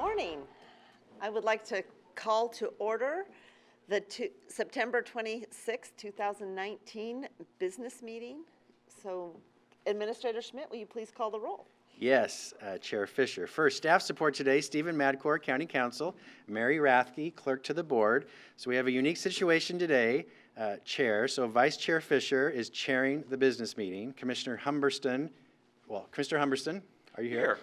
morning. I would like to call to order the September 26, 2019 business meeting. So, Administrator Schmidt, will you please call the roll? Yes, Chair Fisher. First, staff support today, Stephen Madcore, County Council, Mary Rathke, Clerk to the Board. So we have a unique situation today, Chair. So Vice Chair Fisher is chairing the business meeting. Commissioner Humberston, are you here?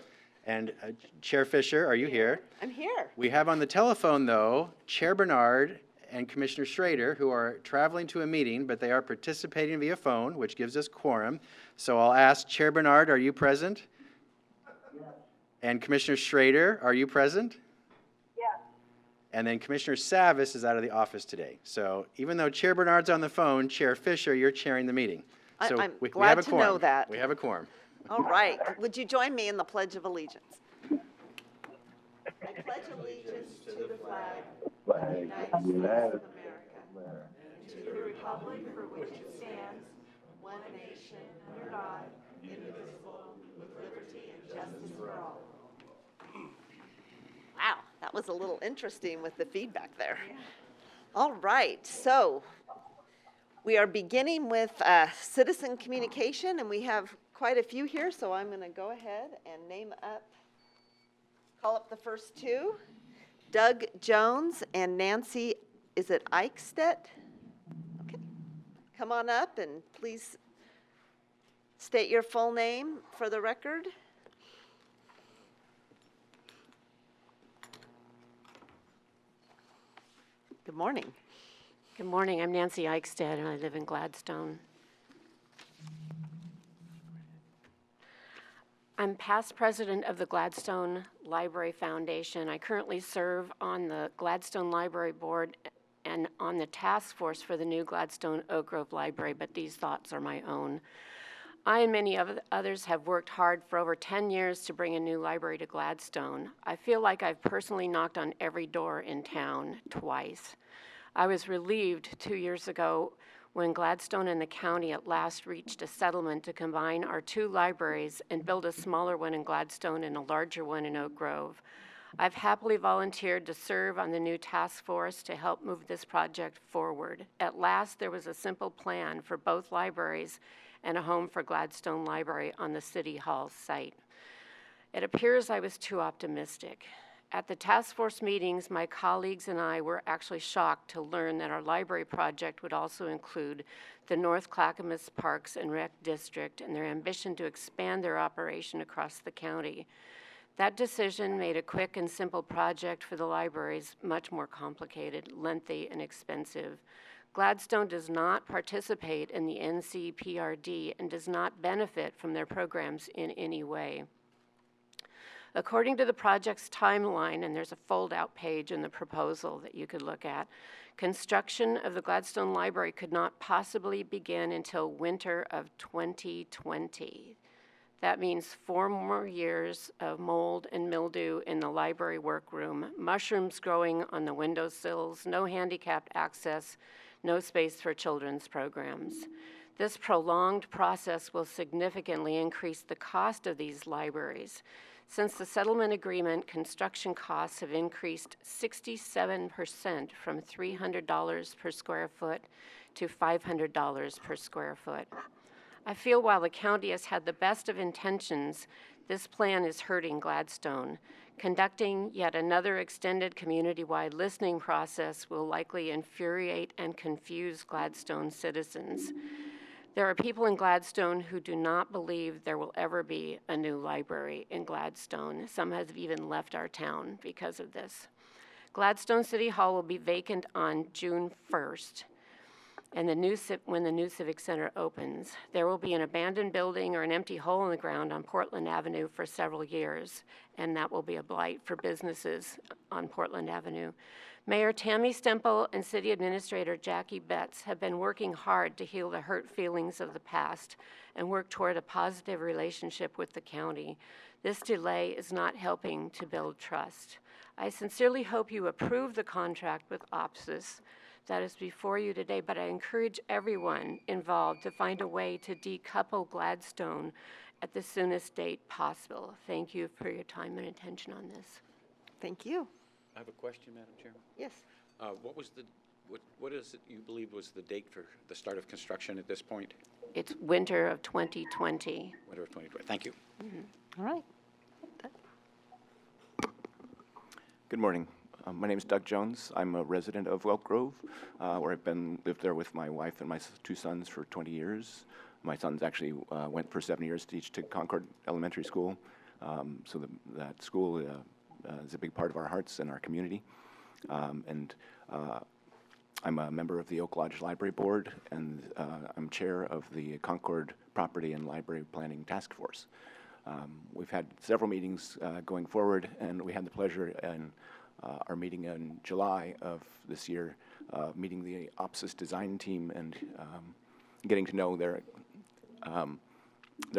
And Chair Fisher, are you here? I'm here. We have on the telephone, though, Chair Bernard and Commissioner Schrader, who are traveling to a meeting, but they are participating via phone, which gives us quorum. So I'll ask Chair Bernard, are you present? Yes. And Commissioner Schrader, are you present? Yes. And then Commissioner Savis is out of the office today. So even though Chair Bernard's on the phone, Chair Fisher, you're chairing the meeting. So I'm we glad have a to quorum. know that. We have a quorum. All right. Would you join me in the Pledge of Allegiance? I pledge allegiance to the flag of the United States of America, and to the republic for which it stands, one nation, under God, indivisible, with liberty and justice for all. Wow, that was a little interesting with the feedback there. All right, so we are beginning with citizen communication, and we have quite a few here, so I'm going to go ahead and call up the first two. Doug Jones and Nancy, is it Eichstedt? Okay. Come on up and please state your full name for the record. Good morning. Good morning. I'm Nancy Eichstedt, and I live in Gladstone. I'm past president of the Gladstone Library Foundation. I currently serve on the Gladstone Library Board and on the task force for the new Gladstone Oak Grove Library, but these thoughts are my own. I and many others have worked hard for over 10 years to bring a new library to Gladstone. I feel like I've personally knocked on every door in town twice. I was relieved 2 years ago when Gladstone and the county at last reached a settlement to combine our two libraries and build a smaller one in Gladstone and a larger one in Oak Grove. I've happily volunteered to serve on the new task force to help move this project forward. At last, there was a simple plan for both libraries and a home for Gladstone Library on the City Hall site. It appears I was too optimistic. At the task force meetings, my colleagues and I were actually shocked to learn that our library project would also include the North Clackamas Parks and Rec District and their ambition to expand their operation across the county. That decision made a quick and simple project for the libraries much more complicated, lengthy, and expensive. Gladstone does not participate in the NCPRD and does not benefit from their programs in any way. According to the project's timeline, and there's a fold-out page in the proposal that you could look at, construction of the Gladstone Library could not possibly begin until winter of 2020. That means 4 more years of mold and mildew in the library workroom, mushrooms growing on the windowsills, no handicapped access, no space for children's programs. This prolonged process will significantly increase the cost of these libraries. Since the settlement agreement, construction costs have increased 67% from $300 per square foot to $500 per square foot. I feel while the county has had the best of intentions, this plan is hurting Gladstone. Conducting yet another extended community-wide listening process will likely infuriate and confuse Gladstone citizens. There are people in Gladstone who do not believe there will ever be a new library in Gladstone. Some have even left our town because of this. Gladstone City Hall will be vacant on June 1st, and when the new Civic Center opens. There will be an abandoned building or an empty hole in the ground on Portland Avenue for several years, and that will be a blight for businesses on Portland Avenue. Mayor Tammy Stemple and City Administrator Jackie Betts have been working hard to heal the hurt feelings of the past and work toward a positive relationship with the county. This delay is not helping to build trust. I sincerely hope you approve the contract with OPSIS that is before you today, but I encourage everyone involved to find a way to decouple Gladstone at the soonest date possible. Thank you for your time and attention on this. Thank you. I have a question, Madam Chairman. Yes. What was the, what is it you believe was the date for the start of construction at this point? It's winter of 2020. Winter of 2020. Thank you. All right. Good morning. My name is Doug Jones. I'm a resident of Elk Grove, where I've lived there with my wife and my two sons for 20 years. My sons actually went for 7 years to teach to Concord Elementary School. So that school is a big part of our hearts and our community. I'm a member of the Oak Lodge Library Board, and I'm chair of the Concord Property and Library Planning Task Force. We've had several meetings going forward, and we had the pleasure in our meeting in July of this year, meeting the OPSIS design team and getting to know their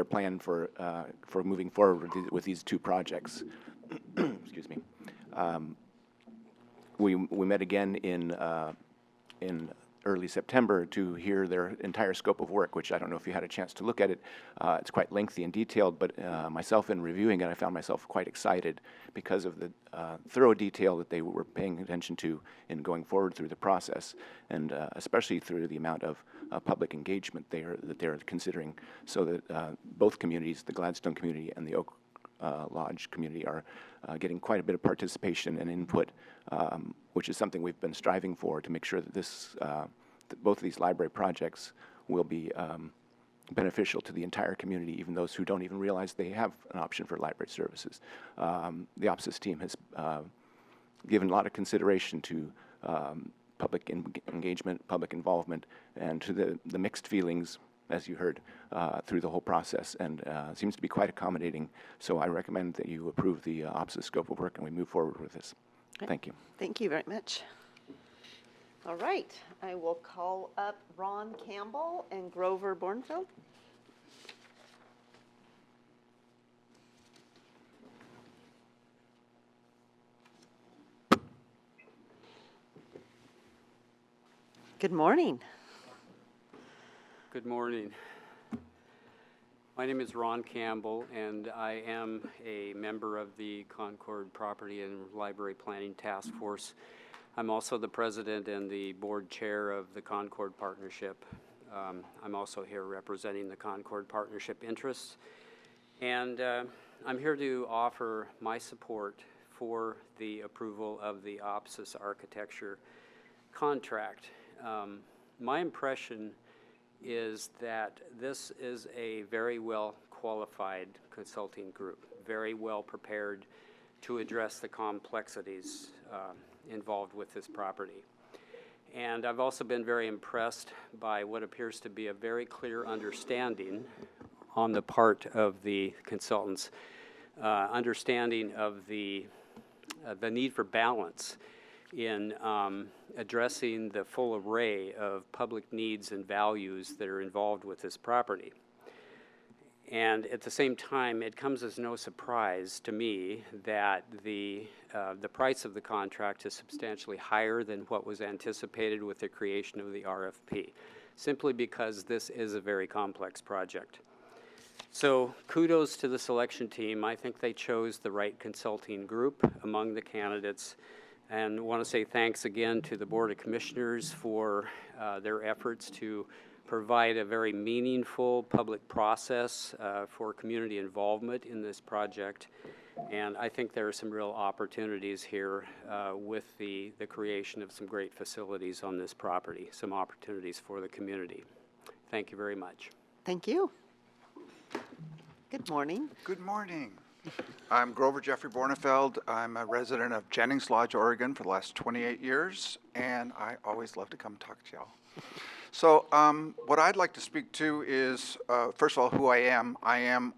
plan for moving forward with these two projects. Excuse me. We met again in early September to hear their entire scope of work, which I don't know if you had a chance to look at it. It's quite lengthy and detailed, but myself in reviewing it, I found myself quite excited because of the thorough detail that they were paying attention to in going forward through the process, and especially through the amount of public engagement that they're considering, so that both communities, the Gladstone community and the Oak Lodge community, are getting quite a bit of participation and input, which is something we've been striving for, to make sure that that both of these library projects will be beneficial to the entire community, even those who don't even realize they have an option for library services. The OPSIS team has given a lot of consideration to public engagement, public involvement, and to the mixed feelings, as you heard, through the whole process, and seems to be quite accommodating. So I recommend that you approve the OPSIS scope of work and we move forward with this. Thank you. Thank you very much. All right, I will call up Ron Campbell and Grover Bornfield. Good morning. Good morning. My name is Ron Campbell, and I am a member of the Concord Property and Library Planning Task Force. I'm also the president and the board chair of the Concord Partnership. I'm also here representing the Concord Partnership interests. And I'm here to offer my support for the approval of the OPSIS architecture contract. My impression is that this is a very well qualified consulting group, very well prepared to address the complexities involved with this property. And I've also been very impressed by what appears to be a very clear understanding on the part of the consultants, understanding of the need for balance in addressing the full array of public needs and values that are involved with this property. And at the same time, it comes as no surprise to me that the price of the contract is substantially higher than what was anticipated with the creation of the RFP, simply because this is a very complex project. So kudos to the selection team. I think they chose the right consulting group among the candidates, and want to say thanks again to the Board of Commissioners for their efforts to provide a very meaningful public process for community involvement in this project. And I think there are some real opportunities here with the creation of some great facilities on this property, some opportunities for the community. Thank you very much. Thank you. Good morning. Good morning. I'm Grover Jeffrey Bornefeld. I'm a resident of Jennings Lodge, Oregon for the last 28 years, and I always love to come talk to y'all. So what I'd like to speak to is, first of all, who I am. I am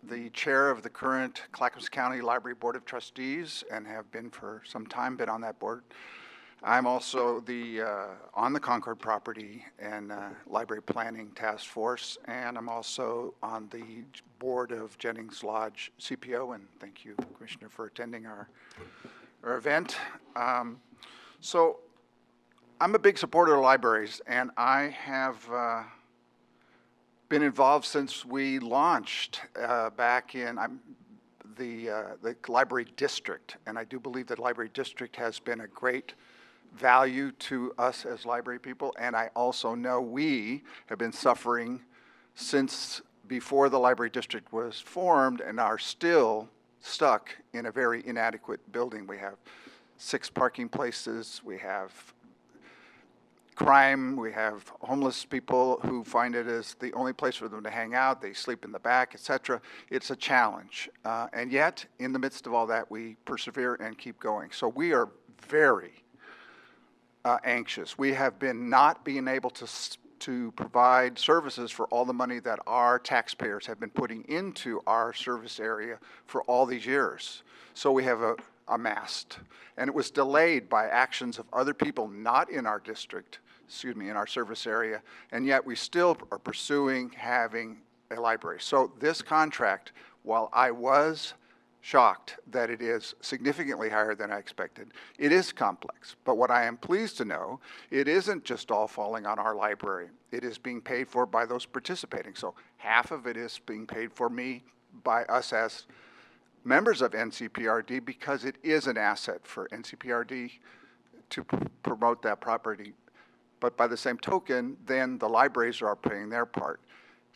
the chair of the current Clackamas County Library Board of Trustees and have been for some time, been on that board. I'm also on the Concord Property and Library Planning Task Force, and I'm also on the board of Jennings Lodge CPO, and thank you, Commissioner, for attending our event. So I'm a big supporter of libraries, and I have been involved since we launched back in the library district, and I do believe that library district has been a great value to us as library people, and I also know we have been suffering since before the library district was formed and are still stuck in a very inadequate building. We have 6 parking places, we have crime, we have homeless people who find it as the only place for them to hang out, they sleep in the back, etc. It's a challenge, and yet in the midst of all that we persevere and keep going. So we are very anxious. We have been not being able to provide services for all the money that our taxpayers have been putting into our service area for all these years. So we have amassed, and it was delayed by actions of other people not in our district, in our service area, and yet we still are pursuing having a library. So this contract, while I was shocked that it is significantly higher than I expected, it is complex. But what I am pleased to know, it isn't just all falling on our library. It is being paid for by those participating. So half of it is being paid for by us as members of NCPRD, because it is an asset for NCPRD to promote that property. But by the same token, then the libraries are paying their part.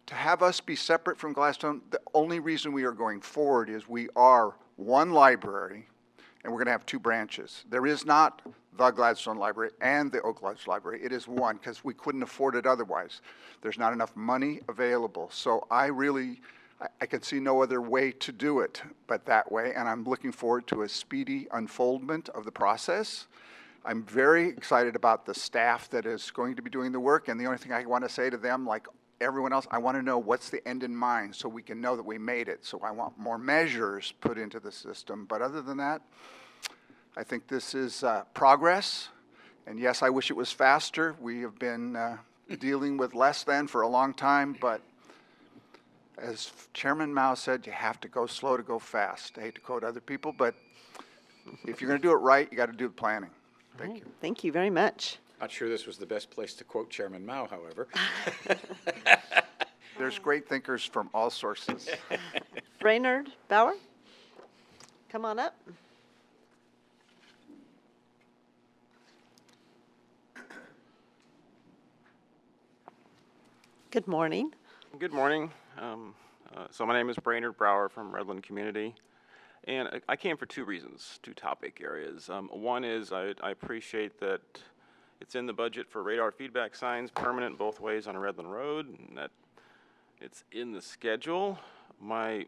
To have us be separate from Gladstone, the only reason we are going forward is we are one library, and we're going to have 2 branches. There is not the Gladstone Library and the Oak Lodge Library. It is one, because we couldn't afford it otherwise. There's not enough money available. So I can see no other way to do it but that way, and I'm looking forward to a speedy unfoldment of the process. I'm very excited about the staff that is going to be doing the work, and the only thing I want to say to them, like everyone else, I want to know what's the end in mind so we can know that we made it. So I want more measures put into the system. But other than that, I think this is progress. And yes, I wish it was faster. We have been dealing with less than for a long time, but as Chairman Mao said, you have to go slow to go fast. I hate to quote other people, but if you're going to do it right, you got to do the planning. Thank you. Thank you very much. Not sure this was the best place to quote Chairman Mao, however. There's great thinkers from all sources. Brainerd Bauer, come on up. Good morning. Good morning. So my name is Brainerd Brower from Redland Community, and I came for 2 reasons, 2 topic areas. One is I appreciate that it's in the budget for radar feedback signs, permanent both ways on Redland Road, and that it's in the schedule. My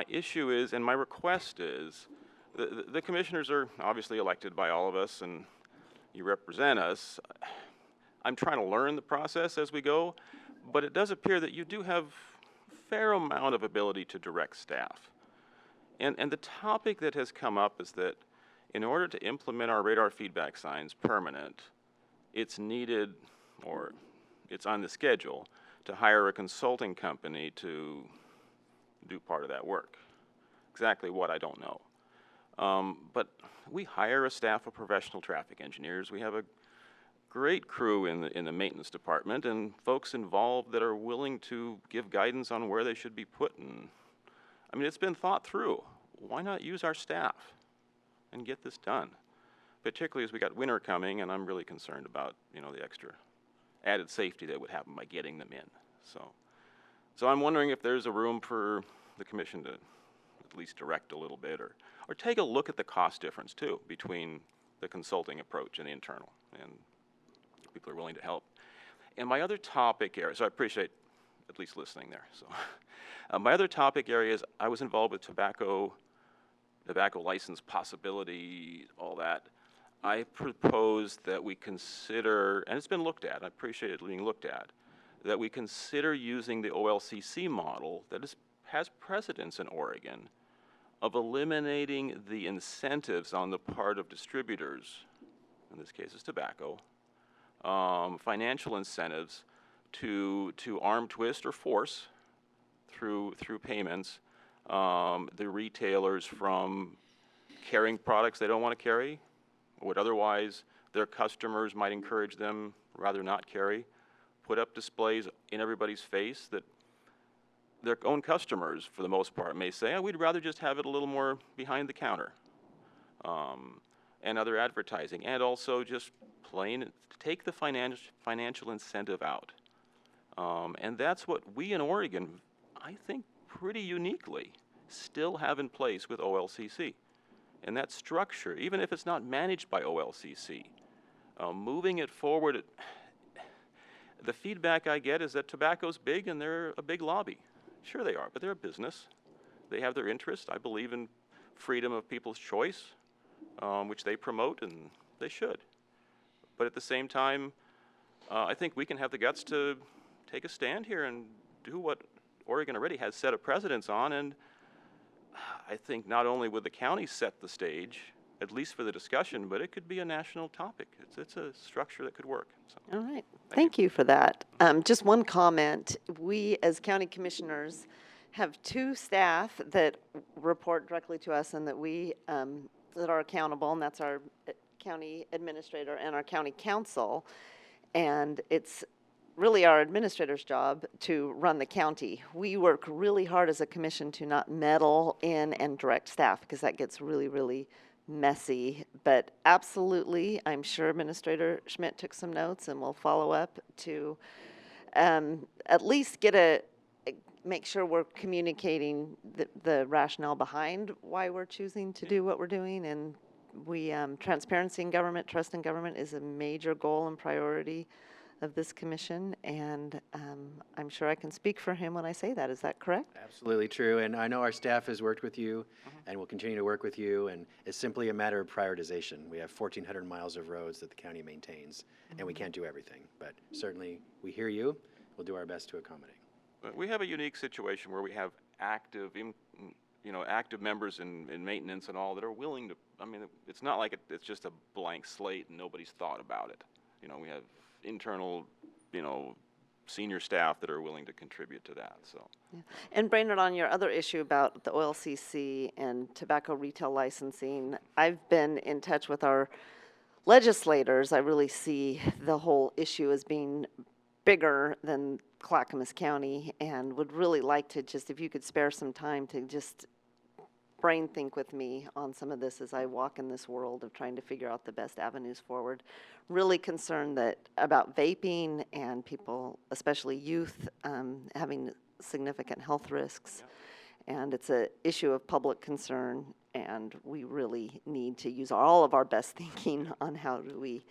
issue is, and my request is, the commissioners are obviously elected by all of us, and you represent us. I'm trying to learn the process as we go, but it does appear that you do have a fair amount of ability to direct staff. And the topic that has come up is that in order to implement our radar feedback signs permanent, it's needed, or it's on the schedule, to hire a consulting company to do part of that work. Exactly what, I don't know. But we hire a staff of professional traffic engineers. We have a great crew in the maintenance department, and folks involved that are willing to give guidance on where they should be put. And I mean, it's been thought through. Why not use our staff and get this done? Particularly as we got winter coming, and I'm really concerned about, the extra added safety that would happen by getting them in. So I'm wondering if there's a room for the commission to at least direct a little bit, or take a look at the cost difference too between the consulting approach and the internal, and people are willing to help. And my other topic area, so I appreciate at least listening there. So my other topic area is I was involved with tobacco license possibility, all that. I propose that we consider, and it's been looked at, I appreciate it being looked at, that we consider using the OLCC model that has precedence in Oregon of eliminating the incentives on the part of distributors, in this case it's tobacco, financial incentives to arm twist or force through payments the retailers from carrying products they don't want to carry, or would otherwise their customers might encourage them rather not carry, put up displays in everybody's face that their own customers, for the most part, may say, oh, we'd rather just have it a little more behind the counter, and other advertising, and also just plain take the financial incentive out. And that's what we in Oregon, I think pretty uniquely, still have in place with OLCC. And that structure, even if it's not managed by OLCC, moving it forward, the feedback I get is that tobacco's big and they're a big lobby. Sure they are, but they're a business. They have their interests. I believe in freedom of people's choice, which they promote, and they should. But at the same time, I think we can have the guts to take a stand here and do what Oregon already has set a precedence on, and I think not only would the county set the stage, at least for the discussion, but it could be a national topic. It's a structure that could work. So. All right. Thank you for that. Just one comment. We, as county commissioners, have 2 staff that report directly to us and that we that are accountable, and that's our county administrator and our county council. And it's really our administrator's job to run the county. We work really hard as a commission to not meddle in and direct staff, because that gets really, really messy. But absolutely, I'm sure Administrator Schmidt took some notes, and we'll follow up to at least make sure we're communicating the rationale behind why we're choosing to do what we're doing. And transparency in government, trust in government is a major goal and priority of this commission, and I'm sure I can speak for him when I say that. Is that correct? Absolutely true, and I know our staff has worked with you and will continue to work with you, and it's simply a matter of prioritization. We have 1,400 miles of roads that the county maintains, and we can't do everything, but certainly we hear you. We'll do our best to accommodate. We have a unique situation where we have active members in maintenance and all that are willing to, I mean, it's not like it's just a blank slate and nobody's thought about it. We have internal, senior staff that are willing to contribute to that, so. Yeah. And Brainerd, on your other issue about the OLCC and tobacco retail licensing, I've been in touch with our legislators. I really see the whole issue as being bigger than Clackamas County, and would really like to just, if you could spare some time to just brain think with me on some of this as I walk in this world of trying to figure out the best avenues forward. Really concerned about vaping and people, especially youth, having significant health risks. Yeah. And it's an issue of public concern, and we really need to use all of our best thinking on how do we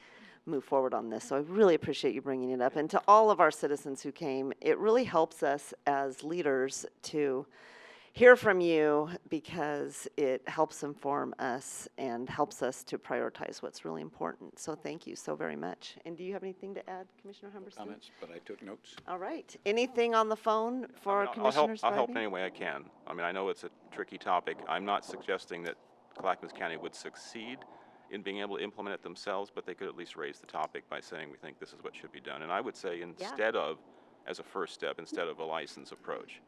move forward on this. So I really appreciate you bringing it up. And to all of our citizens who came, it really helps us as leaders to hear from you, because it helps inform us and helps us to prioritize what's really important. So thank you so very much. And do you have anything to add, Commissioner Humberstone? Comments, but I took notes. All right. Anything on the phone for our commissioners? I'll help any way I can. I know it's a tricky topic. I'm not suggesting that Clackamas County would succeed in being able to implement it themselves, but they could at least raise the topic by saying we think this is what should be done. And I would say as a first step, instead of a license approach.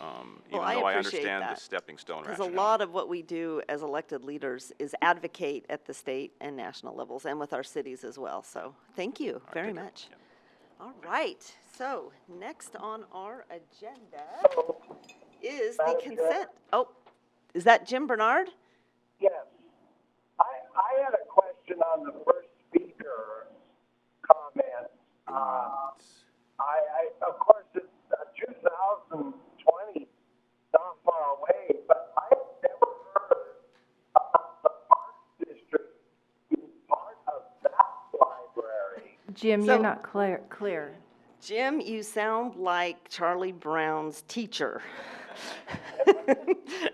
Even though I understand the stepping stone rationale. Because a lot of what we do as elected leaders is advocate at the state and national levels, and with our cities as well. So thank you very much. Yeah. All right. So next on our agenda is the consent. Oh, is that Jim Bernard? Yes. I had a question on the first speaker comment. Of course, it's 2020, not far away, but I've never heard of the Park District being part of that library. Jim, you're not clear. Jim, you sound like Charlie Brown's teacher.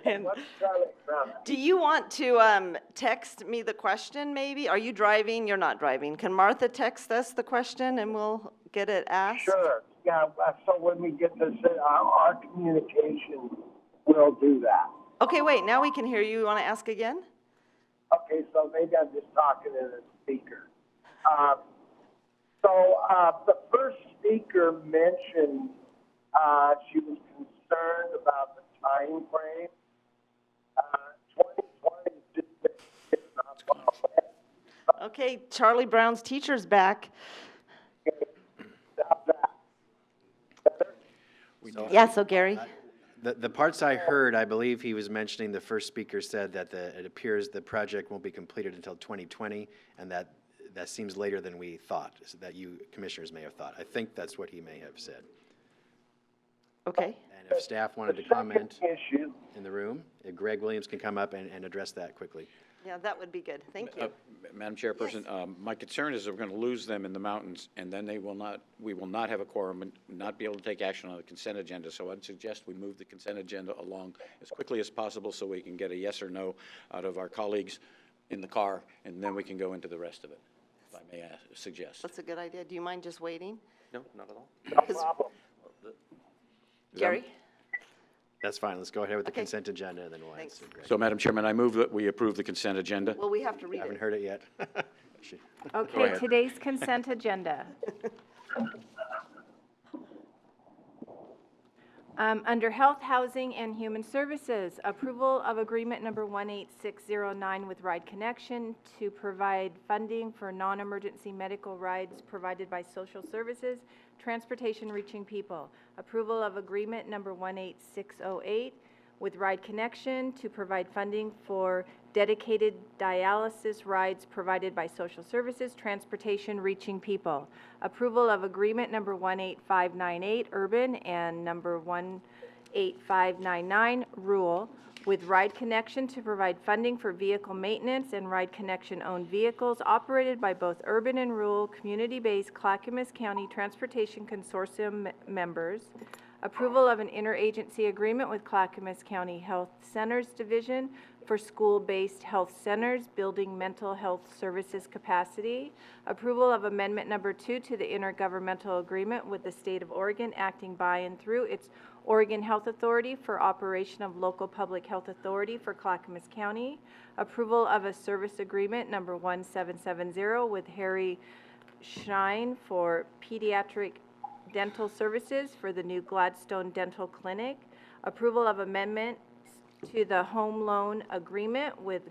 And What's Charlie Brown? do you want to text me the question, maybe? Are you driving? You're not driving. Can Martha text us the question and we'll get it asked? Sure. Yeah, so when we get this, our communication will do that. Okay, wait, now we can hear you. You want to ask again? Okay, so maybe I'm just talking to the speaker. The first speaker mentioned she was concerned about the time frame. 2020 is not far away. Okay, Charlie Brown's teacher's back. Stop that. Yeah, so Gary. The parts I heard, I believe he was mentioning, the first speaker said that it appears the project won't be completed until 2020, and that seems later than we thought, so that you commissioners may have thought. I think that's what he may have said. Okay. And if staff wanted to The second comment issue, in the room, if Greg Williams can come up and address that quickly. Yeah, that would be good. Thank you. Madam Chairperson, my concern is that we're going to lose them in the mountains, and then we will not have a quorum and not be able to take action on the consent agenda. So I'd suggest we move the consent agenda along as quickly as possible so we can get a yes or no out of our colleagues in the car, and then we can go into the rest of it, if I may suggest. That's a good idea. Do you mind just waiting? No, not at all. no problem. Gary? That's fine. Let's go ahead with the Okay. consent agenda, and then we'll Thanks. answer Greg. So, Madam Chairman, I move that we approve the consent agenda. Well, we have to read Haven't it. heard it yet. Okay, ahead. today's consent agenda. Under Health, Housing, and Human Services, approval of agreement number 18609 with Ride Connection to provide funding for non-emergency medical rides provided by social services, transportation reaching people. Approval of agreement number 18608 with Ride Connection to provide funding for dedicated dialysis rides provided by social services, transportation reaching people. Approval of agreement number 18598 urban and number 18599 rural with Ride Connection to provide funding for vehicle maintenance and Ride Connection owned vehicles operated by both urban and rural community-based Clackamas County Transportation Consortium members. Approval of an interagency agreement with Clackamas County Health Centers Division for school-based health centers building mental health services capacity. Approval of amendment number 2 to the intergovernmental agreement with the state of Oregon acting by and through its Oregon Health Authority for operation of local public health authority for Clackamas County. Approval of a service agreement number 1770 with Harry Schein for pediatric dental services for the new Gladstone Dental Clinic. Approval of amendment to the home loan agreement with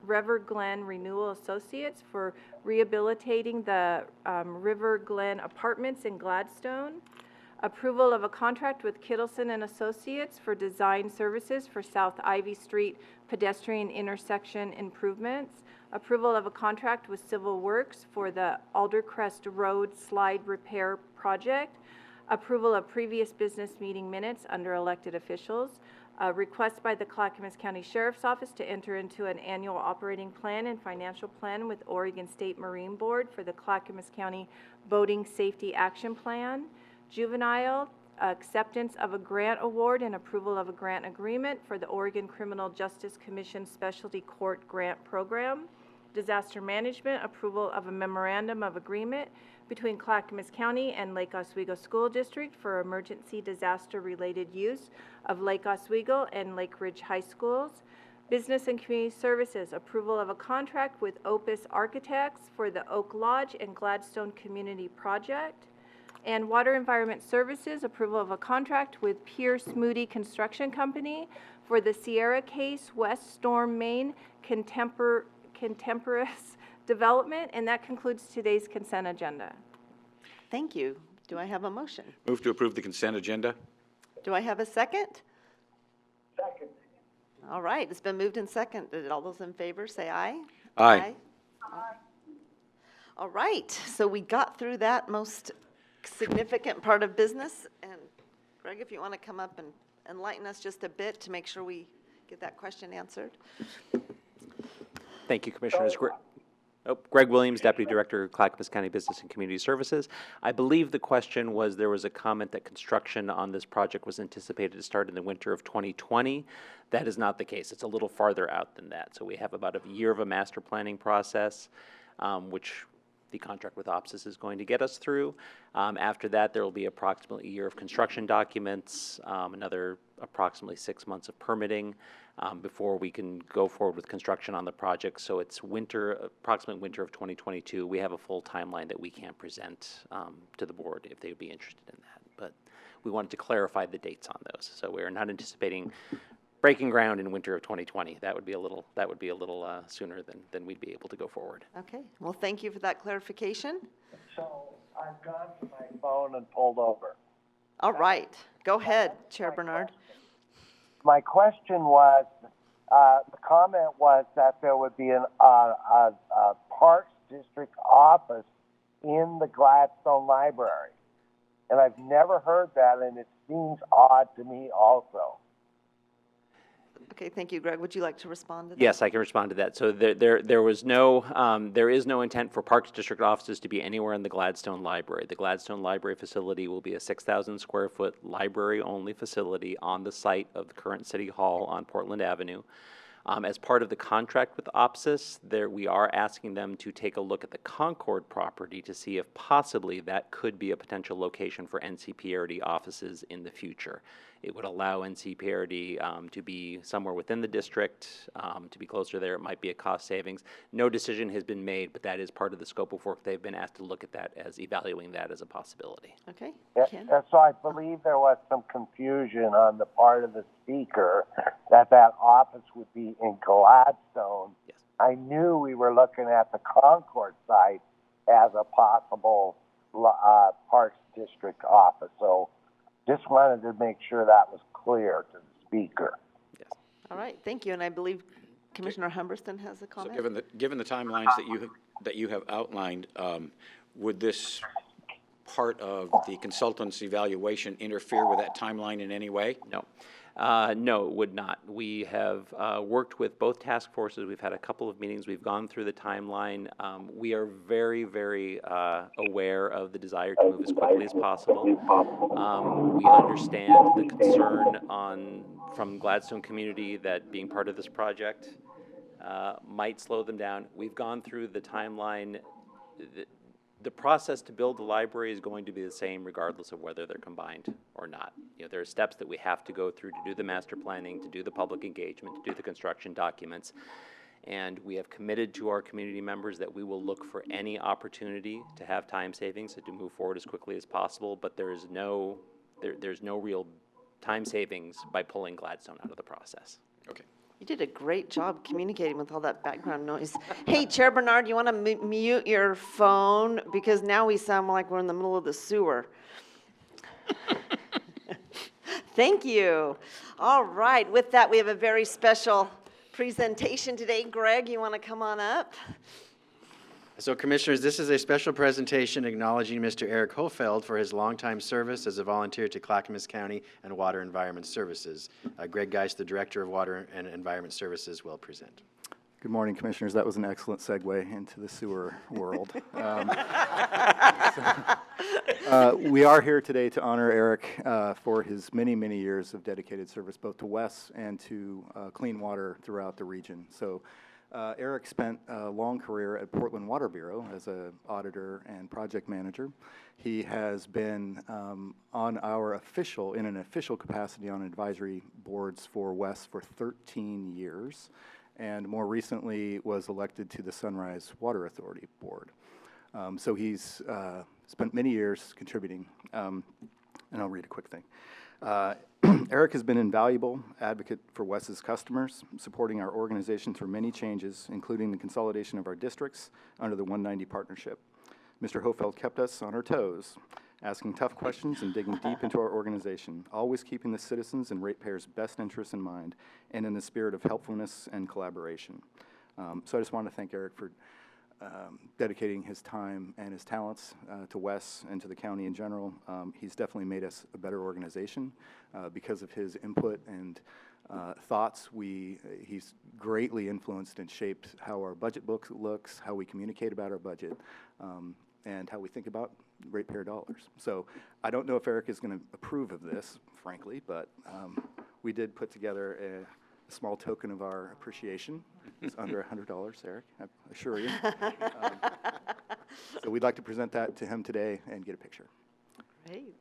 River Glen Renewal Associates for rehabilitating the River Glen Apartments in Gladstone. Approval of a contract with Kittleson and Associates for design services for South Ivy Street pedestrian intersection improvements. Approval of a contract with Civil Works for the Aldercrest Road slide repair project. Approval of previous business meeting minutes under elected officials. A request by the Clackamas County Sheriff's Office to enter into an annual operating plan and financial plan with Oregon State Marine Board for the Clackamas County Boating Safety Action Plan. Juvenile, acceptance of a grant award and approval of a grant agreement for the Oregon Criminal Justice Commission Specialty Court Grant Program. Disaster management, approval of a memorandum of agreement between Clackamas County and Lake Oswego School District for emergency disaster-related use of Lake Oswego and Lake Ridge High Schools. Business and Community Services, approval of a contract with Opus Architects for the Oak Lodge and Gladstone Community Project. And Water Environment Services, approval of a contract with Pierce Moody Construction Company for the Sierra Case West Storm Main Contemporaneous Development. And that concludes today's consent agenda. Thank you. Do I have a motion? Move to approve the consent agenda. Do I have a second? Second. All right, it's been moved and seconded. All those in favor, say aye. Aye. All right, so we got through that most significant part of business. And Greg, if you want to come up and enlighten us just a bit to make sure we get that question answered. Thank you, Commissioners. Greg Williams, Deputy Director, Clackamas County Business and Community Services. I believe the question was, there was a comment that construction on this project was anticipated to start in the winter of 2020. That is not the case. It's a little farther out than that. So we have about a year of a master planning process, which the contract with OPSIS is going to get us through. After that, there will be approximately a year of construction documents, another approximately 6 months of permitting before we can go forward with construction on the project. So it's approximately winter of 2022. We have a full timeline that we can't present to the board if they would be interested in that. But we wanted to clarify the dates on those. So we're not anticipating breaking ground in winter of 2020. That would be a little sooner than we'd be able to go forward. Okay, well, thank you for that clarification. So I've gone to my phone and pulled over. All right, go ahead, Chair Bernard. my question was, the comment was that there would be a Parks District office in the Gladstone Library. And I've never heard that, and it seems odd to me also. Okay, thank you, Greg. Would you like to respond to that? Yes, I can respond to that. So there was no, there is no intent for Parks District offices to be anywhere in the Gladstone Library. The Gladstone Library facility will be a 6,000 square foot library-only facility on the site of the current City Hall on Portland Avenue. As part of the contract with OPSIS, we are asking them to take a look at the Concord property to see if possibly that could be a potential location for NCPRD offices in the future. It would allow NCPRD to be somewhere within the district, to be closer there. It might be a cost savings. No decision has been made, but that is part of the scope of work. They've been asked to look at that as evaluating that as a possibility. Okay, Ken? And so I believe there was some confusion on the part of the speaker that office would be in Gladstone. Yes. I knew we were looking at the Concord site as a possible Parks District office. So just wanted to make sure that was clear to the speaker. Yes. All right, thank you. And I believe Commissioner Humberston has a So comment. given the timelines that you have outlined, would this part of the consultant's evaluation interfere with that timeline in any way? No. No, it would not. We have worked with both task forces. We've had a couple of meetings. We've gone through the timeline. We are very, very aware of the desire to move as quickly as possible. We understand the concern from Gladstone community that being part of this project might slow them down. We've gone through the timeline. The process to build the library is going to be the same regardless of whether they're combined or not. You know, there are steps that we have to go through to do the master planning, to do the public engagement, to do the construction documents. And we have committed to our community members that we will look for any opportunity to have time savings and to move forward as quickly as possible, but there's no real time savings by pulling Gladstone out of the process. Okay. You did a great job communicating with all that background noise. Hey, Chair Bernard, you want to mute your phone? Because now we sound like we're in the middle of the sewer. Thank you. All right, with that, we have a very special presentation today. Greg, you want to come on up? So Commissioners, this is a special presentation acknowledging Mr. Eric Hofeld for his longtime service as a volunteer to Clackamas County and Water Environment Services. Greg Geist, the Director of Water and Environment Services, will present. Good morning, Commissioners. That was an excellent segue into the sewer world. We are here today to honor Eric for his many, many years of dedicated service both to WES and to clean water throughout the region. So Eric spent a long career at Portland Water Bureau as an auditor and project manager. He has been in an official capacity on advisory boards for WES for 13 years, and more recently was elected to the Sunrise Water Authority Board. So he's spent many years contributing, and I'll read a quick thing. Eric has been an invaluable advocate for WES's customers, supporting our organization through many changes, including the consolidation of our districts under the 190 partnership. Mr. Hofeld kept us on our toes, asking tough questions and digging deep into our organization, always keeping the citizens and ratepayers' best interests in mind, and in the spirit of helpfulness and collaboration. So I just want to thank Eric for dedicating his time and his talents to WES and to the county in general. He's definitely made us a better organization because of his input and thoughts. He's greatly influenced and shaped how our budget book looks, how we communicate about our budget, and how we think about ratepayer dollars. So I don't know if Eric is going to approve of this, frankly, but we did put together a small token of our appreciation. It's under $100, Eric, I assure you. So we'd like to present that to him today and get a picture. Great.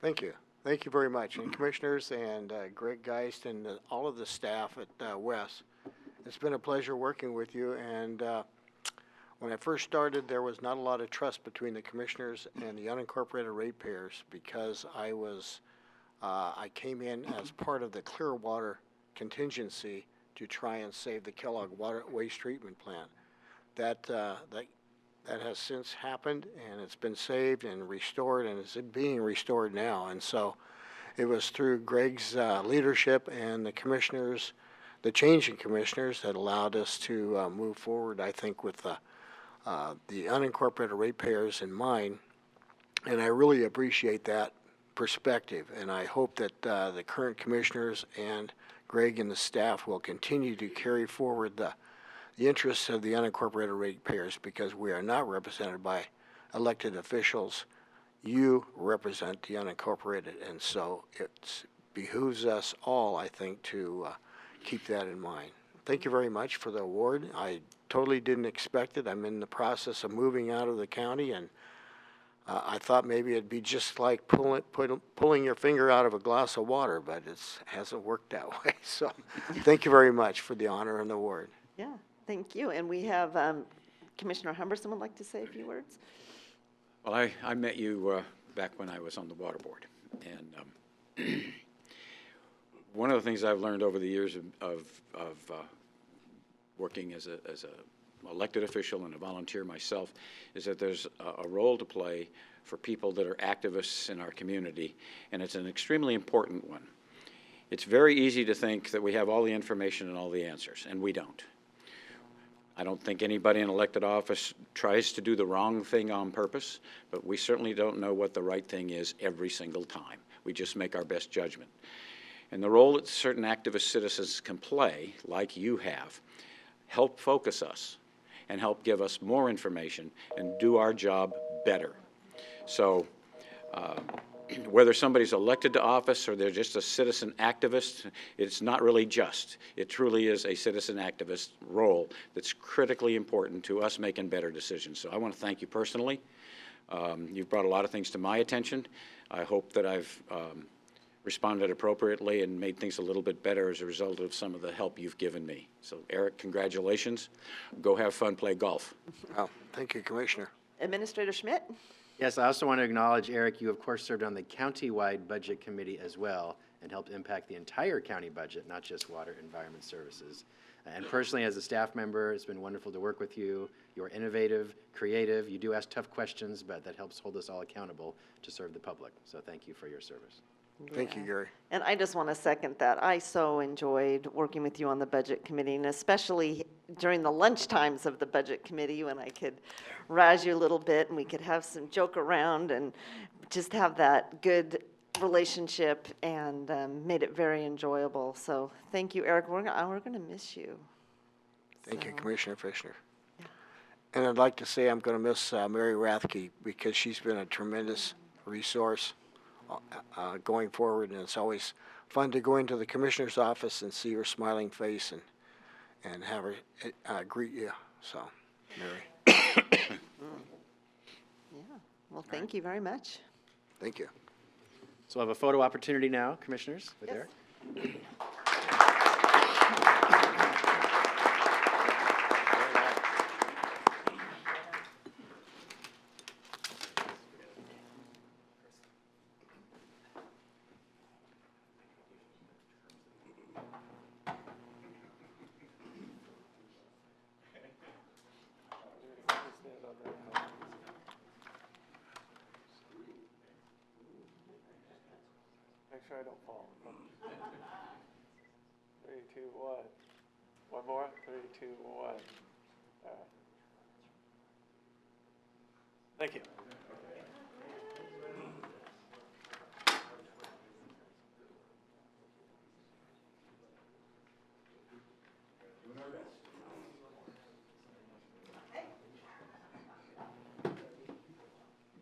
Thank you. Thank you very much. And Commissioners and Greg Geist and all of the staff at WES, it's been a pleasure working with you. And when I first started, there was not a lot of trust between the Commissioners and the unincorporated ratepayers because I came in as part of the Clearwater contingency to try and save the Kellogg waste treatment plant. That has since happened, and it's been saved and restored, and it's being restored now. And so it was through Greg's leadership and the commissioners, the change in commissioners that allowed us to move forward, I think, with the unincorporated ratepayers in mind. And I really appreciate that perspective. And I hope that the current commissioners and Greg and the staff will continue to carry forward the interests of the unincorporated ratepayers, because we are not represented by elected officials. You represent the unincorporated, and so it behooves us all, I think, to keep that in mind. Thank you very much for the award. I totally didn't expect it. I'm in the process of moving out of the county, and I thought maybe it'd be just like pulling your finger out of a glass of water, but it hasn't worked that way. So thank you very much for the honor and the award. Yeah, thank you. And we have Commissioner Humberson would like to say a few words. Well, I met you back when I was on the water board, and one of the things I've learned over the years of working as a elected official and a volunteer myself is that there's a role to play for people that are activists in our community, and it's an extremely important one. It's very easy to think that we have all the information and all the answers, and we don't. I don't think anybody in elected office tries to do the wrong thing on purpose, but we certainly don't know what the right thing is every single time. We just make our best judgment. And the role that certain activist citizens can play, like you have, help focus us and help give us more information and do our job better. So whether somebody's elected to office or they're just a citizen activist, it's not really just. It truly is a citizen activist role that's critically important to us making better decisions. So I want to thank you personally. You've brought a lot of things to my attention. I hope that I've responded appropriately and made things a little bit better as a result of some of the help you've given me. So Eric, congratulations. Go have fun, play golf. Oh, thank you, Commissioner. Administrator Schmidt? Yes, I also want to acknowledge, Eric, you of course served on the county-wide budget committee as well and helped impact the entire county budget, not just water and environment services. And personally, as a staff member, it's been wonderful to work with you. You're innovative, creative. You do ask tough questions, but that helps hold us all accountable to serve the public. So thank you for your service. Thank you, Gary. And I just want to second that. I so enjoyed working with you on the budget committee, and especially during the lunch times of the budget committee when I could razz you a little bit and we could have some joke around and just have that good relationship, and made it very enjoyable. So thank you, Eric. We're going to miss you. Thank you, Commissioner Fishner. Yeah. And I'd like to say I'm going to miss Mary Rathke, because she's been a tremendous resource going forward, and it's always fun to go into the commissioner's office and see her smiling face and have her greet you. So, Mary. Yeah. Well, thank you very much. Thank you. So we'll have a photo opportunity now, commissioners, with Eric. Make sure I don't fall. 3, 2, 1. One more. 3, 2, 1. All right. Thank you.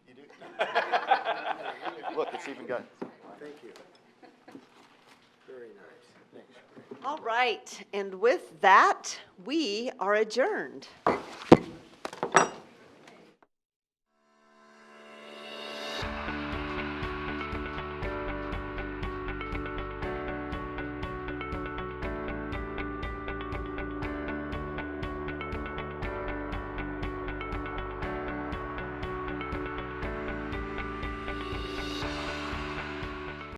You do? Look, it's even got. Thank you. Very nice. Thanks. All right, and with that, we are adjourned.